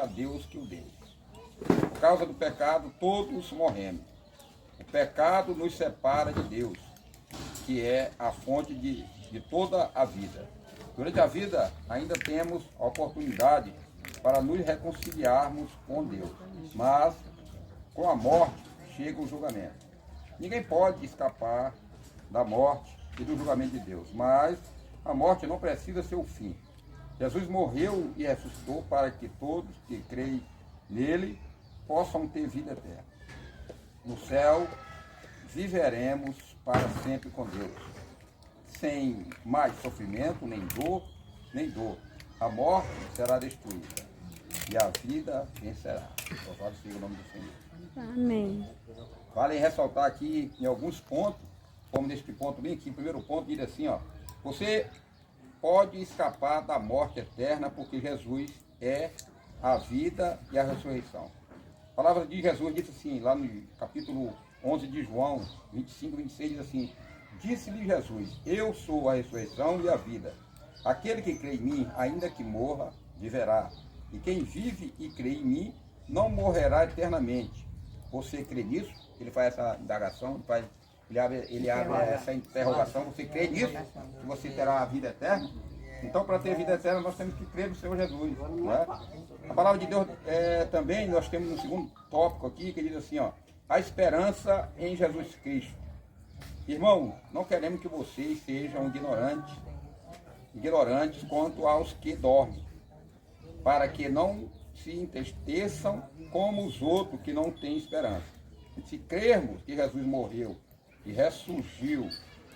a Deus que o deu. Por causa do pecado, todos morremos. O pecado nos separa de Deus, que é a fonte de toda a vida. Durante a vida, ainda temos a oportunidade para nos reconciliarmos com Deus. Mas, com a morte, chega o julgamento. Ninguém pode escapar da morte e do julgamento de Deus. Mas a morte não precisa ser o fim. Jesus morreu e ressuscitou para que todos que creem nele possam ter vida eterna. No céu, viveremos para sempre com Deus, sem mais sofrimento, nem dor. A morte será destruída e a vida vencerá. Louvado seja o nome do Senhor. Amém. Vale ressaltar aqui em alguns pontos, como neste ponto bem aqui, o primeiro ponto diz assim, ó, você pode escapar da morte eterna porque Jesus é a vida e a ressurreição. A palavra de Jesus diz assim, lá no capítulo 11 de João, 25, 26, diz assim, disse-lhe Jesus, eu sou a ressurreição e a vida. Aquele que crê em mim, ainda que morra, viverá. E quem vive e crê em mim, não morrerá eternamente. Você crê nisso? Ele faz essa indagação, ele abre essa interrogação, você crê nisso? Que você terá a vida eterna? Então, para ter vida eterna, nós temos que crer no Senhor Jesus. Não é? A palavra de Deus também, nós temos um segundo tópico aqui, que diz assim, ó, a esperança em Jesus Cristo. Irmão, não queremos que vocês sejam ignorantes quanto aos que dormem, para que não se entristeçam como os outros que não têm esperança. Se crermos que Jesus morreu e ressurgiu,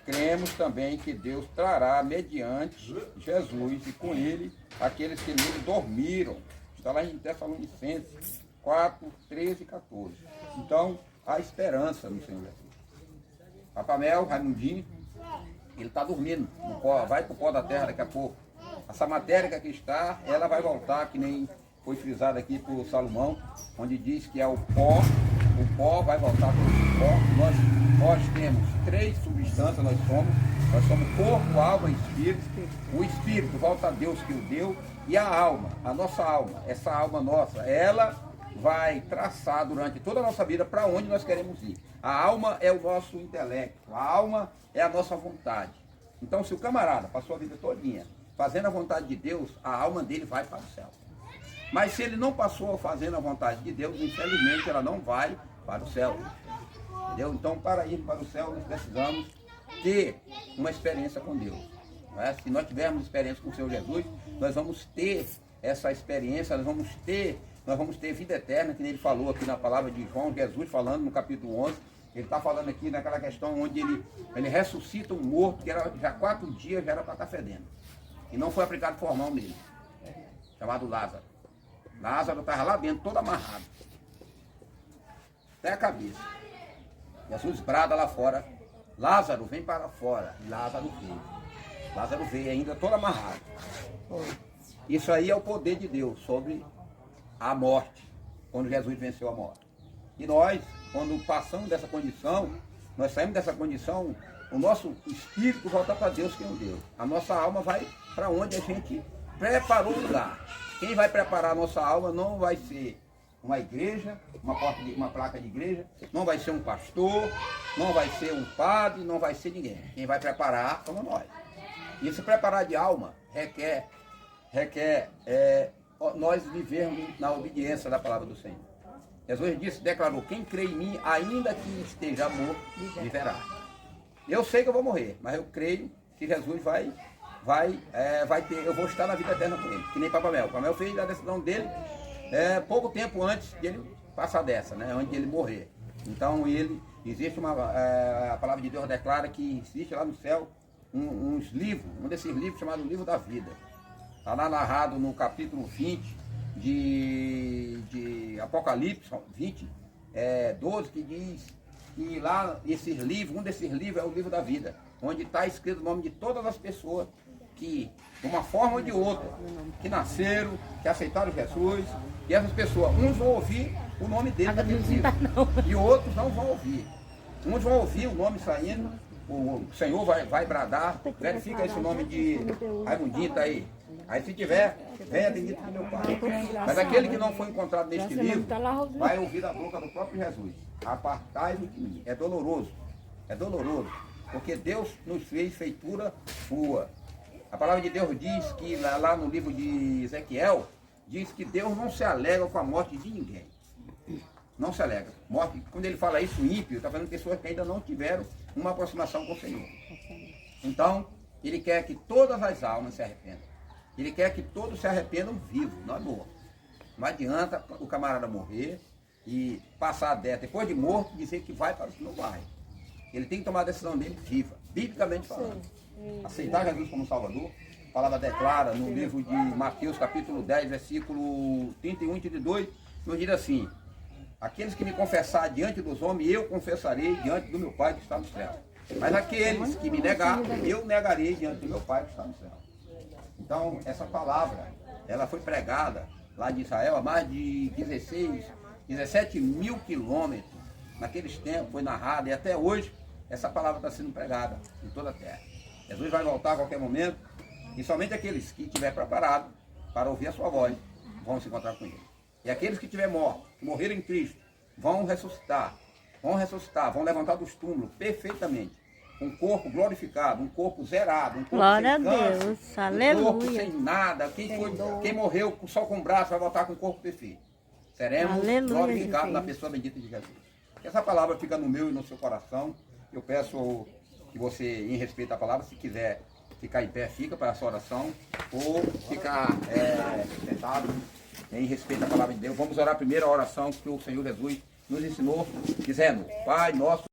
cremos também que Deus trará mediante Jesus e com ele aqueles que nele dormiram. Está lá em Tessalonicenses 4, 13 e 14. Então, há esperança no Senhor Jesus. Papamel, Raimundinho, ele está dormindo no pó, vai para o pó da terra daqui a pouco. Essa matéria que aqui está, ela vai voltar, que nem foi frisado aqui por Salomão, onde diz que é o pó vai voltar para o pó. Nós temos três substâncias, nós somos corpo, alma e espírito. O espírito volta a Deus que o deu, e a alma, a nossa alma, essa alma nossa, ela vai traçar durante toda a nossa vida para onde nós queremos ir. A alma é o nosso intelecto, a alma é a nossa vontade. Então, se o camarada passou a vida todinha fazendo a vontade de Deus, a alma dele vai para o céu. Mas se ele não passou fazendo a vontade de Deus, infelizmente ela não vai para o céu. Entendeu? Então, para ir para o céu, nós precisamos ter uma experiência com Deus. Não é? Se nós tivermos experiência com o Senhor Jesus, nós vamos ter essa experiência, nós vamos ter vida eterna, que ele falou aqui na palavra de João, Jesus falando no capítulo 11, ele está falando aqui naquela questão onde ele ressuscita um morto que já 4 dias já era para estar fedendo. E não foi aplicado formão nele, chamado Lázaro. Lázaro estava lá dentro, todo amarrado, até a cabeça. Jesus brada lá fora, Lázaro, vem para fora. E Lázaro veio. Lázaro veio ainda todo amarrado. Isso aí é o poder de Deus sobre a morte, quando Jesus venceu a morte. E nós, quando passamos dessa condição, nós saímos dessa condição, o nosso espírito volta para Deus que é um Deus. A nossa alma vai para onde a gente preparou o lugar. Quem vai preparar a nossa alma não vai ser uma igreja, uma placa de igreja, não vai ser um pastor, não vai ser um padre, não vai ser ninguém. Quem vai preparar somos nós. E se preparar de alma requer nós vivermos na obediência da palavra do Senhor. Jesus declarou, quem crê em mim, ainda que esteja morto, viverá. Eu sei que eu vou morrer, mas eu creio que Jesus vai ter, eu vou estar na vida eterna com ele, que nem Papamel. Papamel fez a decisão dele pouco tempo antes de ele passar dessa, né, antes de ele morrer. Então existe a palavra de Deus declara que existe lá no céu uns livros, um desses livros chamado Livro da Vida. Está lá narrado no capítulo 20 de Apocalipse, 20, 12, que diz que lá esses livros, um desses livros é o Livro da Vida, onde está escrito o nome de todas as pessoas que, de uma forma ou de outra, que nasceram, que aceitaram Jesus, e essas pessoas, uns vão ouvir o nome dele naquele livro, e outros não vão ouvir. Uns vão ouvir o nome saindo o Senhor vai bradar, verifica esse nome de Raimundinho, tá aí. Aí se tiver, venha bendito do meu Pai. Mas aquele que não foi encontrado neste livro, vai ouvir da boca do próprio Jesus. Apartai-vos de mim. É doloroso, porque Deus nos fez feitura sua. A palavra de Deus diz que, lá no livro de Ezequiel, diz que Deus não se alegra com a morte de ninguém. Não se alegra. Morte, quando ele fala isso, ímpio, está falando de pessoas que ainda não tiveram uma aproximação com o Senhor. Então, ele quer que todas as almas se arrependam. Ele quer que todos se arrependam vivos, não é morto. Não adianta o camarada morrer e passar a deta, depois de morto, dizer que vai para o que não vai. Ele tem que tomar a decisão dele viva, biblicamente falando. Aceitar Jesus como Salvador. A palavra declara no livro de Mateus, capítulo 10, versículo 31 e 32, nos diz assim: aqueles que me confessar diante dos homens, eu confessarei diante do meu Pai que está no céu. Mas aqueles que me negar, eu negarei diante do meu Pai que está no céu. Então, essa palavra, ela foi pregada lá de Israel a mais de 17 mil quilômetros. Naqueles tempos foi narrada e até hoje essa palavra está sendo pregada em toda a terra. Jesus vai voltar a qualquer momento e somente aqueles que estiverem preparados para ouvir a sua voz vão se encontrar com ele. E aqueles que estiverem mortos, que morreram em Cristo, vão ressuscitar, vão levantar dos túmulos perfeitamente. Um corpo glorificado, um corpo zerado, um corpo Glória sem a câncer, Deus, um aleluia. corpo sem nada. Quem morreu só com o braço vai voltar com o corpo perfeito. Seremos Aleluia, glorificados Jesus. na pessoa bendita de Jesus. Que essa palavra fica no meu e no seu coração. Eu peço que você, em respeito à palavra, se quiser ficar em pé, fica para a sua oração, ou ficar sentado em respeito à palavra de Deus. Vamos orar a primeira oração que o Senhor Jesus nos ensinou, dizendo: Pai nosso